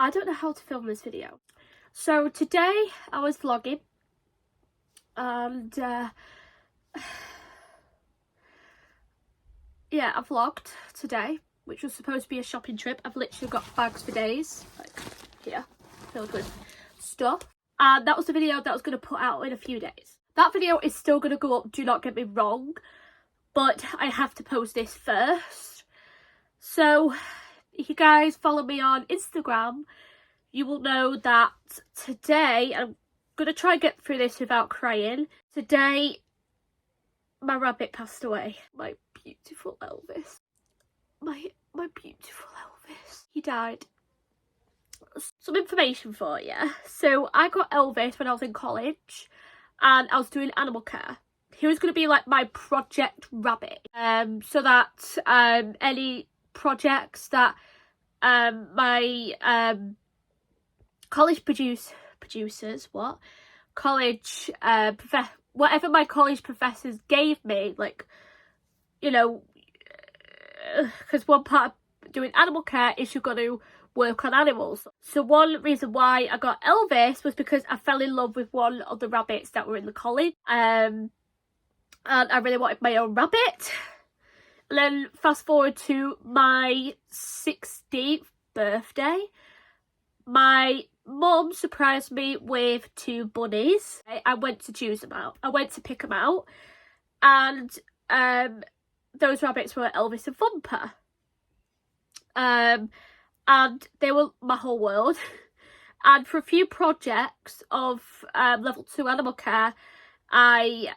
I don't know how to film this video. So today I was vlogging and yeah, I vlogged today, which was supposed to be a shopping trip. I've literally got bags for days, like here, filled with stuff. And that was the video that I was going to put out in a few days. That video is still going to go up, do not get me wrong, but I have to post this first. So if you guys follow me on Instagram, you will know that today, I'm going to try and get through this without crying. Today, my rabbit passed away. My beautiful Elvis. My beautiful Elvis. He died. Some information for you. So I got Elvis when I was in college and I was doing animal care. He was going to be like my project rabbit. So that any projects that my college producers, whatever my college professors gave me, like, you know, because one part of doing animal care is you've got to work on animals. So one reason why I got Elvis was because I fell in love with one of the rabbits that were in the college, and I really wanted my own rabbit. And then fast forward to my 16th birthday, my mum surprised me with 2 bunnies. I went to choose them out. I went to pick them out, and those rabbits were Elvis and Thumper. And they were my whole world. And for a few projects of level 2 animal care, I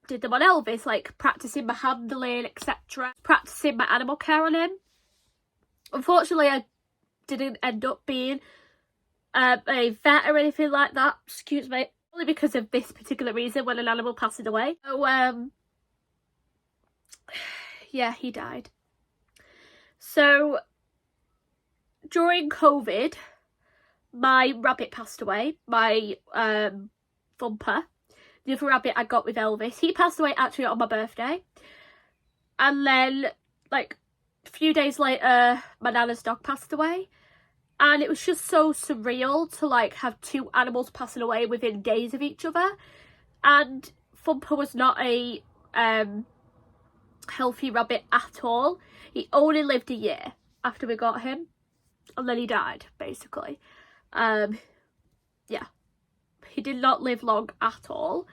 did them on Elvis, like practicing my handling, etc. Practicing my animal care on him. Unfortunately, I didn't end up being a vet or anything like that, excuse me, only because of this particular reason, when an animal passes away. So yeah, he died. So during COVID, my rabbit passed away, my Thumper, the other rabbit I got with Elvis. He passed away actually on my birthday. And then, like, a few days later, my nana's dog passed away. And it was just so surreal to, like, have 2 animals passing away within days of each other. And Thumper was not a healthy rabbit at all. He only lived a year after we got him. And then he died, basically. Yeah. He did not live long at all.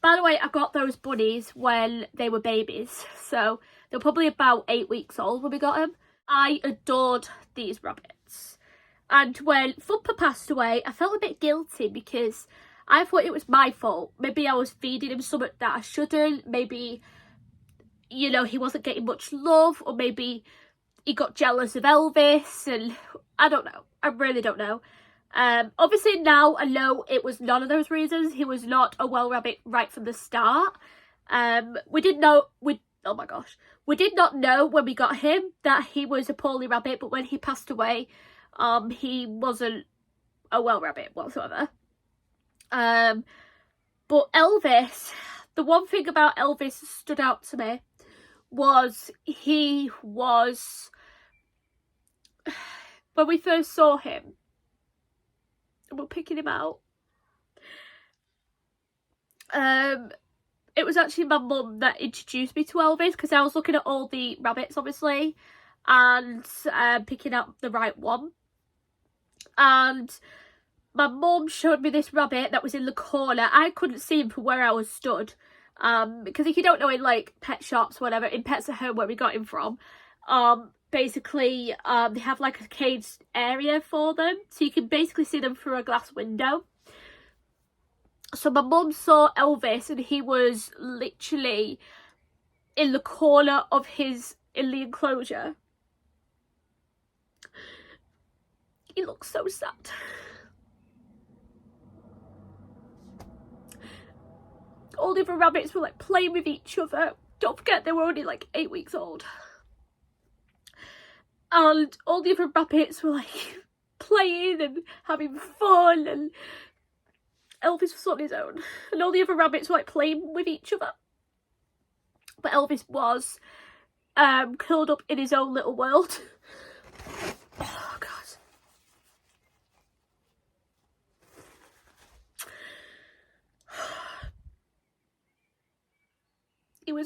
By the way, I got those bunnies when they were babies. So they were probably about 8 weeks old when we got them. I adored these rabbits. And when Thumper passed away, I felt a bit guilty because I thought it was my fault. Maybe I was feeding him something that I shouldn't. Maybe, you know, he wasn't getting much love. Or maybe he got jealous of Elvis. And I don't know. I really don't know. Obviously now I know it was none of those reasons. He was not a well rabbit right from the start. We did not know when we got him that he was a poorly rabbit, but when he passed away, he wasn't a well rabbit whatsoever. But Elvis, the one thing about Elvis that stood out to me was he was, when we first saw him, and we're picking him out, it was actually my mum that introduced me to Elvis, because I was looking at all the rabbits, obviously, and picking out the right one. And my mum showed me this rabbit that was in the corner. I couldn't see him from where I was stood, because if you don't know, in like pet shops, whatever, in Pets at Home where we got him from, basically they have like a caged area for them, so you can basically see them through a glass window. So my mum saw Elvis and he was literally in the corner of in the enclosure. He looked so sad. All the other rabbits were like playing with each other. Don't forget, they were only like 8 weeks old. And all the other rabbits were like playing and having fun, and Elvis was on his own. And all the other rabbits were like playing with each other. But Elvis was curled up in his own little world. Oh God.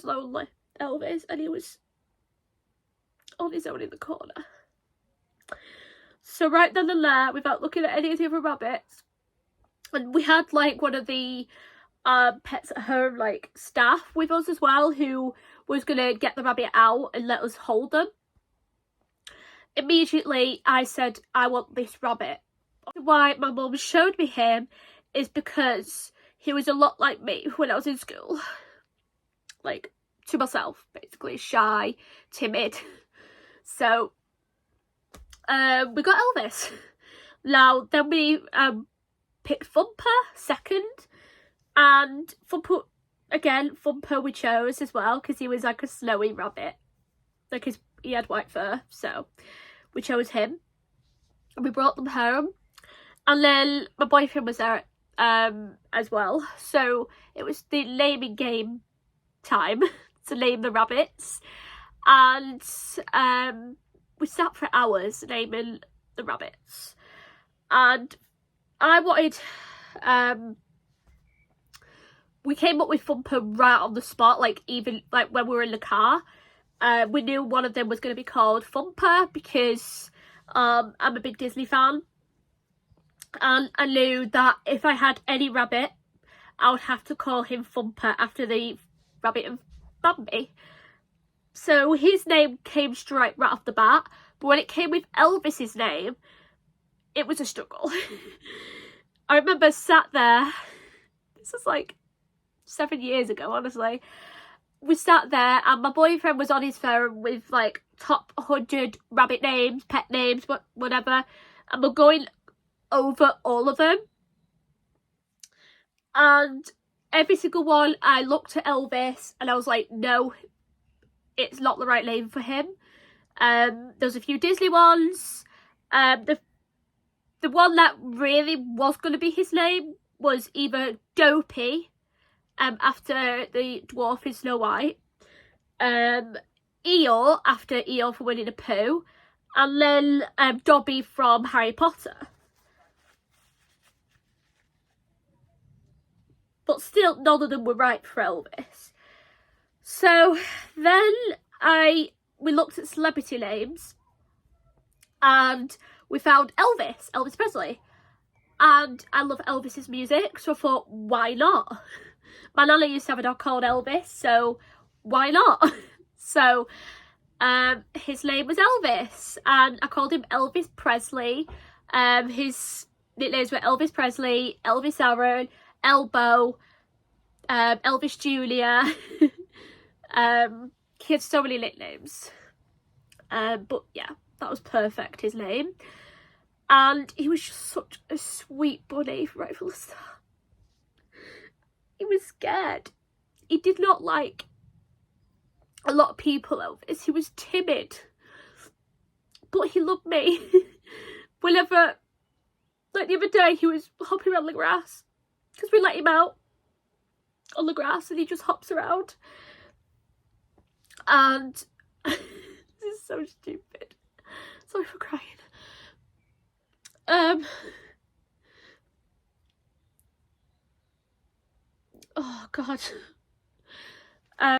was lonely, Elvis, and he was on his own in the corner. So right then and there, without looking at any of the other rabbits, and we had like one of the pets at home, like staff with us as well, who was gonna get the rabbit out and let us hold them. Immediately I said, I want this rabbit. Why my mum showed me him is because he was a lot like me when I was in school. Like, to myself, basically. Shy, timid. So we got Elvis. Now then we picked Thumper second, and Thumper we chose as well because he was like a snowy rabbit, like he had white fur, so we chose him and we brought them home. And then my boyfriend was there as well, so it was the naming game time to name the rabbits, and we sat for hours naming the rabbits. And I wanted we came up with Thumper right on the spot, like even like when we were in the car. We knew one of them was going to be called Thumper because I'm a big Disney fan, and I knew that if I had any rabbit, I would have to call him Thumper after the rabbit of Bambi. So his name came straight right off the bat, but when it came with Elvis's name, it was a struggle. I remember sat there, this was like 7 years ago, honestly. We sat there and my boyfriend was on his phone with like top 100 rabbit names, pet names, whatever, and we're going over all of them. And every single one, I looked at Elvis and I was like, no, it's not the right name for him. There's a few Disney ones. The one that really was going to be his name was either Dopey, after the dwarf in Snow White, Eeyore after Eeyore from Winnie the Pooh, and then Dobby from Harry Potter. But still, none of them were right for Elvis. So then we looked at celebrity names, and we found Elvis Presley. And I love Elvis's music, so I thought, why not? My nana used to have a dog called Elvis, so why not? So his name was Elvis, and I called him Elvis Presley. His nicknames were Elvis Presley, Elvis Aaron, Elbow, Elvis Jr. He had so many nicknames. But yeah, that was perfect, his name. And he was just such a sweet bunny right from the start. He was scared. He did not like a lot of people, Elvis. He was timid. But he loved me. Whenever, like the other day, he was hopping around the grass. Because we let him out on the grass and he just hops around. And this is so stupid. Sorry for crying. Oh god.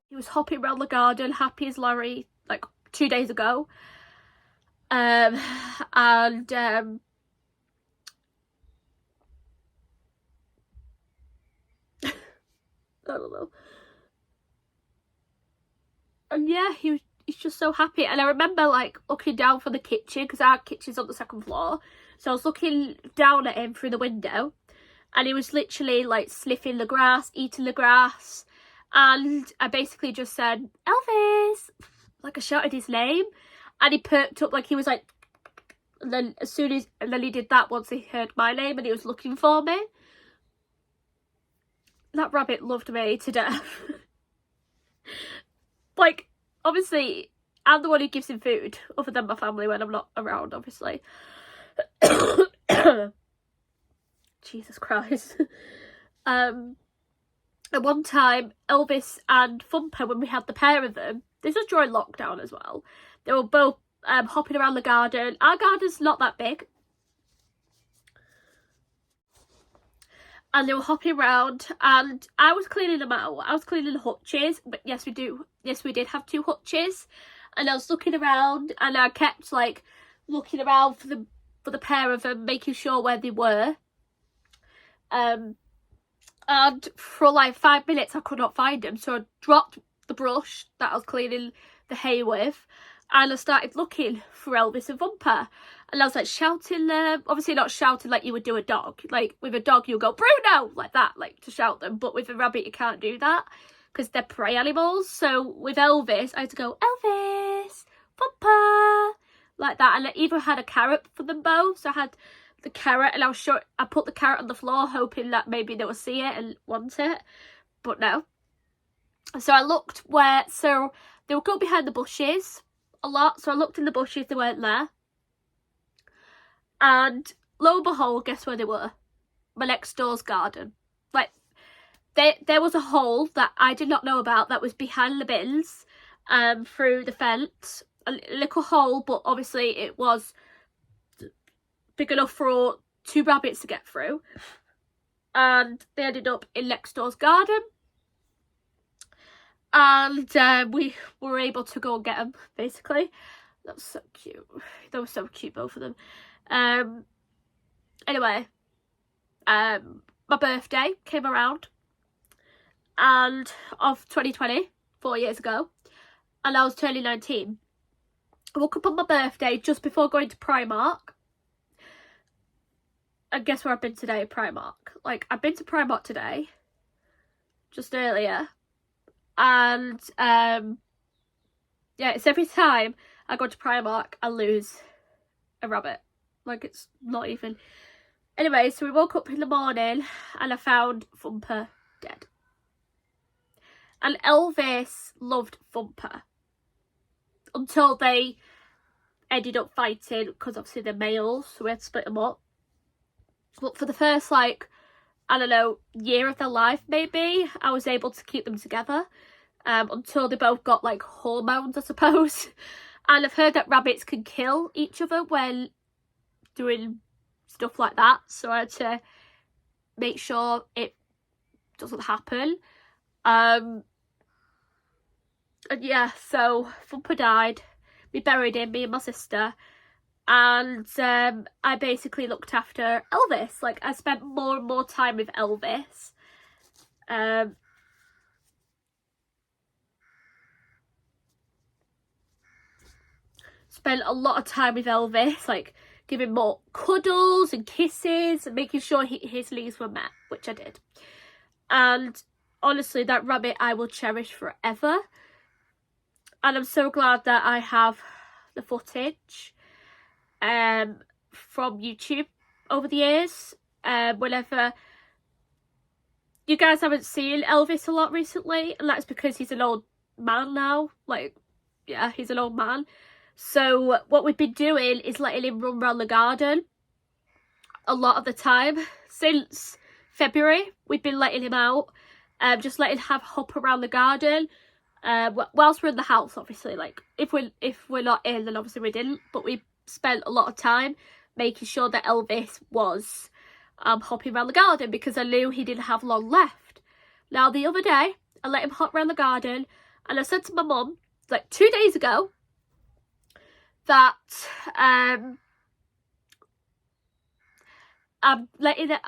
He was hopping around the garden, happy as Larry, like 2 days ago. I don't know. And yeah, he's just so happy. And I remember like looking down from the kitchen, because our kitchen's on the second floor. So I was looking down at him through the window, and he was literally like sniffing the grass, eating the grass. And I basically just said, Elvis! Like I shouted his name, and he perked up like he was like, and then he did that once he heard my name and he was looking for me. That rabbit loved me to death. Like, obviously, I'm the one who gives him food, other than my family when I'm not around, obviously. Jesus Christ. At one time, Elvis and Thumper, when we had the pair of them, this was during lockdown as well, they were both hopping around the garden. Our garden's not that big. and they were hopping around, and I was cleaning them out. I was cleaning the hutches, but yes we did have 2 hutches, and I was looking around, and I kept like looking around for the pair of them, making sure where they were. And for like 5 minutes I could not find them, so I dropped the brush that I was cleaning the hay with, and I started looking for Elvis and Vumper, and I was like shouting them, obviously not shouting like you would do a dog. Like with a dog you'll go Bruno, like that, like to shout them, but with a rabbit you can't do that because they're prey animals. So with Elvis I had to go Elvis, Vumper, like that, and I even had a carrot for them both. So I had the carrot, and I put the carrot on the floor hoping that maybe they would see it and want it, but no. So I looked so they would go behind the bushes a lot, so I looked in the bushes, they weren't there, and lo and behold, guess where they were? My next door's garden. Like there was a hole that I did not know about that was behind the bins, through the fence, a little hole, but obviously it was big enough for 2 rabbits to get through, and they ended up in next door's garden, and we were able to go and get them, basically. That was so cute. They were so cute, both of them. Anyway, my birthday came around, and of 2020, 4 years ago, and I was turning 19. I woke up on my birthday just before going to Primark. And guess where I've been today? Primark. Like, I've been to Primark today, just earlier, and yeah, it's every time I go to Primark I lose a rabbit. Like, it's not even. Anyway, so we woke up in the morning and I found Thumper dead. And Elvis loved Thumper until they ended up fighting, because obviously they're males, so we had to split them up. But for the first, like, I don't know, year of their life maybe, I was able to keep them together, until they both got like hormones, I suppose. And I've heard that rabbits can kill each other when doing stuff like that, so I had to make sure it doesn't happen. And yeah, so Thumper died. We buried him, me and my sister. And I basically looked after Elvis. Like, I spent more and more time with Elvis. Spent a lot of time with Elvis, like giving more cuddles and kisses and making sure his needs were met, which I did. And honestly, that rabbit I will cherish forever. And I'm so glad that I have the footage from YouTube over the years. Whenever you guys haven't seen Elvis a lot recently, and that's because he's an old man now. Like, yeah, he's an old man. So what we've been doing is letting him run around the garden a lot of the time. Since February, we've been letting him out, just letting him hop around the garden. Whilst we're in the house, obviously. Like, if we're not in, then obviously we didn't. But we spent a lot of time making sure that Elvis was hopping around the garden, because I knew he didn't have long left. Now, the other day, I let him hop around the garden, and I said to my mum, like 2 days ago, that I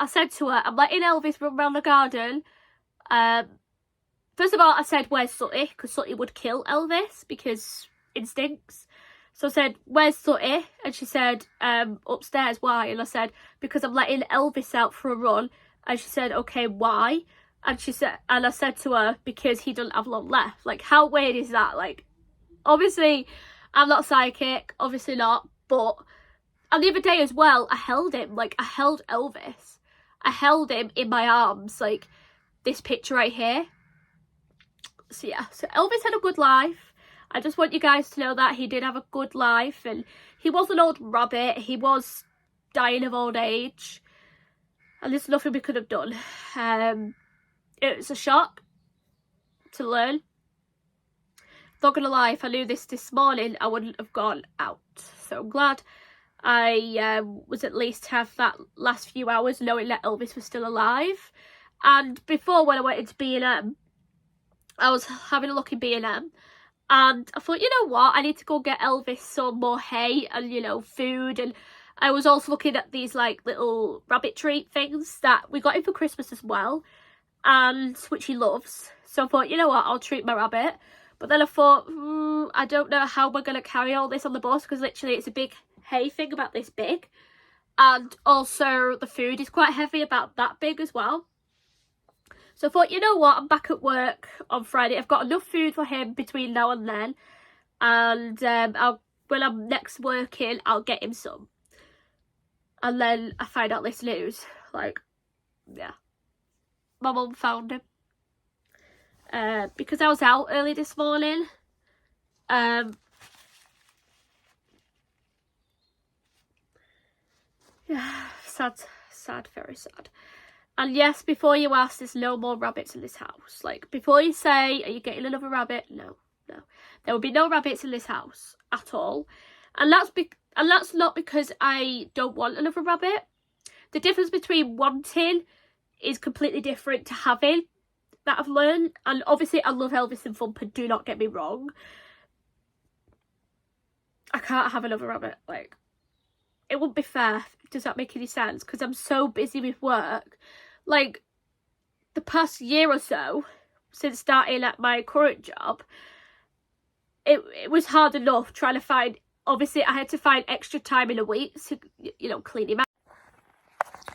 said to her, I'm letting Elvis run around the garden. First of all, I said, where's Sooty? Because Sooty would kill Elvis, because instincts. So I said, where's Sooty? And she said, upstairs. Why? And I said, because I'm letting Elvis out for a run. And she said, okay, why? And I said to her, because he doesn't have long left. Like, how weird is that? Like, obviously, I'm not psychic, obviously not, but, and the other day as well, I held him, like, I held Elvis. I held him in my arms, like, this picture right here. So yeah, so Elvis had a good life. I just want you guys to know that he did have a good life, and he was an old rabbit. He was dying of old age, and there's nothing we could have done. It was a shock to learn. Not gonna lie, if I knew this morning, I wouldn't have gone out. So I'm glad I was at least have that last few hours knowing that Elvis was still alive. And before, when I went into B&M, I was having a look in B&M, and I thought, you know what, I need to go get Elvis some more hay and, you know, food. And I was also looking at these like little rabbit treat things that we got him for Christmas as well, and which he loves. So I thought, you know what, I'll treat my rabbit. But then I thought, I don't know how we're going to carry all this on the bus, because literally it's a big hay thing about this big. And also the food is quite heavy, about that big as well. So I thought, you know what, I'm back at work on Friday. I've got enough food for him between now and then. And when I'm next working, I'll get him some. And then I find out this news. Like, yeah. My mum found him. Because I was out early this morning. Yeah, sad, very sad. And yes, before you ask, there's no more rabbits in this house. Like, before you say, are you getting another rabbit? No. There will be no rabbits in this house at all. And that's not because I don't want another rabbit. The difference between wanting is completely different to having, that I've learned. And obviously I love Elvis and Thumper, do not get me wrong. I can't have another rabbit. Like, it wouldn't be fair. Does that make any sense? Because I'm so busy with work. Like, the past year or so, since starting at my current job, it was hard enough trying to find, obviously I had to find extra time in a week to, you know, clean him out.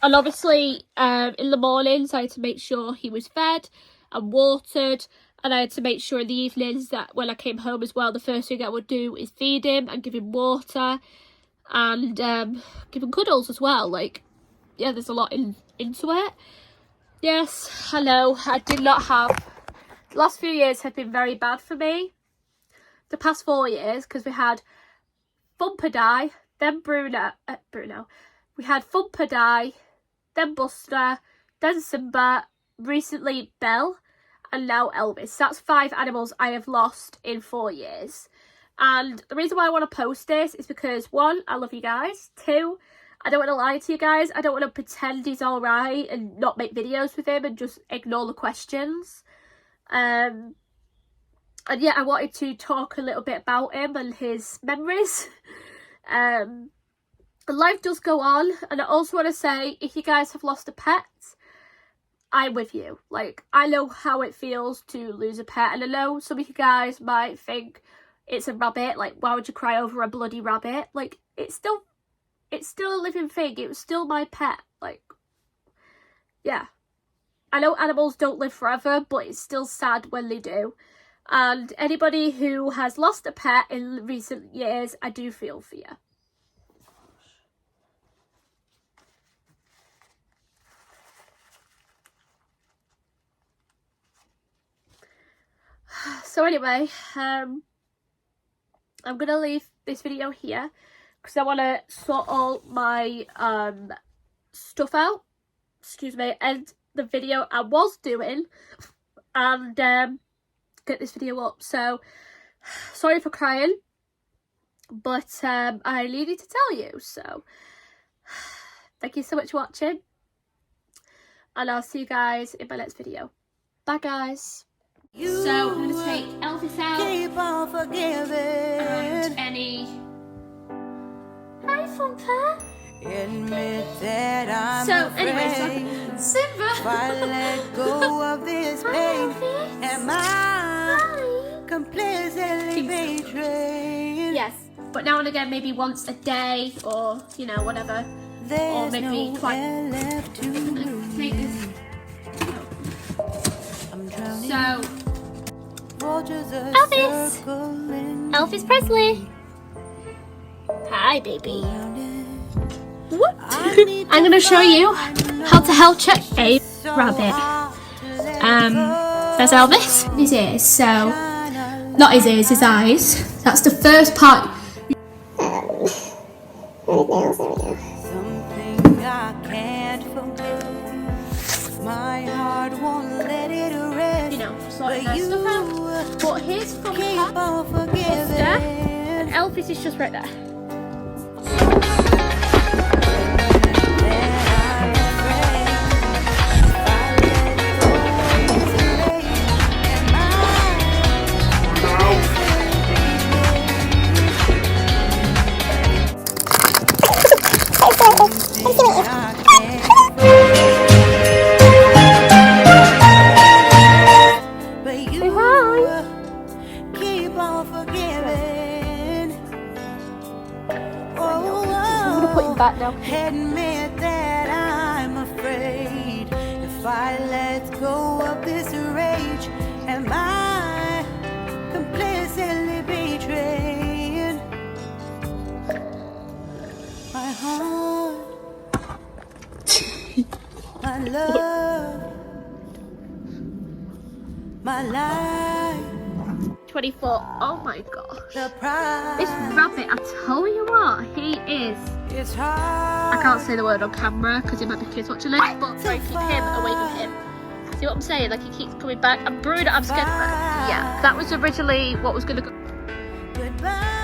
And obviously in the mornings I had to make sure he was fed and watered, and I had to make sure in the evenings that when I came home as well, the first thing I would do is feed him and give him water and give him cuddles as well. Like, yeah, there's a lot into it. Yes, I know, I did not have, the last few years have been very bad for me. The past 4 years, because we had Thumper die, then Bruno. We had Thumper die, then Buster, then Simba, recently Belle, and now Elvis. That's 5 animals I have lost in 4 years. And the reason why I want to post this is because, 1, I love you guys. 2, I don't want to lie to you guys. I don't want to pretend he's alright and not make videos with him and just ignore the questions. And yeah, I wanted to talk a little bit about him and his memories. Life does go on, and I also want to say, if you guys have lost a pet, I'm with you. Like, I know how it feels to lose a pet, and I know some of you guys might think it's a rabbit. Like, why would you cry over a bloody rabbit? Like, it's still a living thing. It was still my pet. Like, yeah, I know animals don't live forever, but it's still sad when they do. And anybody who has lost a pet in recent years, I do feel for you. So anyway, I'm going to leave this video here because I want to sort all my stuff out. Excuse me, end the video I was doing and get this video up. So sorry for crying, but I needed to tell you. So thank you so much for watching, and I'll see you guys in my next video. Bye guys. So I'm going to take Elvis out. Keep on forgiving. And any... Hi, Thumper. Admit that I'm so anyway, Simba. If I let go of this pain, am I completely betrayed? Yes, but now and again, maybe once a day, or you know, whatever. There's or maybe no twice. Left to take this. So, Elvis Presley. Hi, baby. I'm going to show you how to health check a rabbit. There's Elvis. His ears, so not his ears, his eyes. That's the first part. Something I can't forget. My heart won't let it rest. You know, sorting nice stuff out. But here's from Buster, and Elvis is just right there. admit that I'm afraid. If I let go of this rage, am I complicitly betraying my heart, my love, my life? 24. Oh my gosh. The prize. This rabbit, I tell you what, he is. It's hard. I can't say the word on camera because it might be kids watching this, but try and keep him away from him. See what I'm saying? Like, he keeps coming back. And Bruno, I'm scared of him. Yeah, that was originally what was going to go. Goodbye.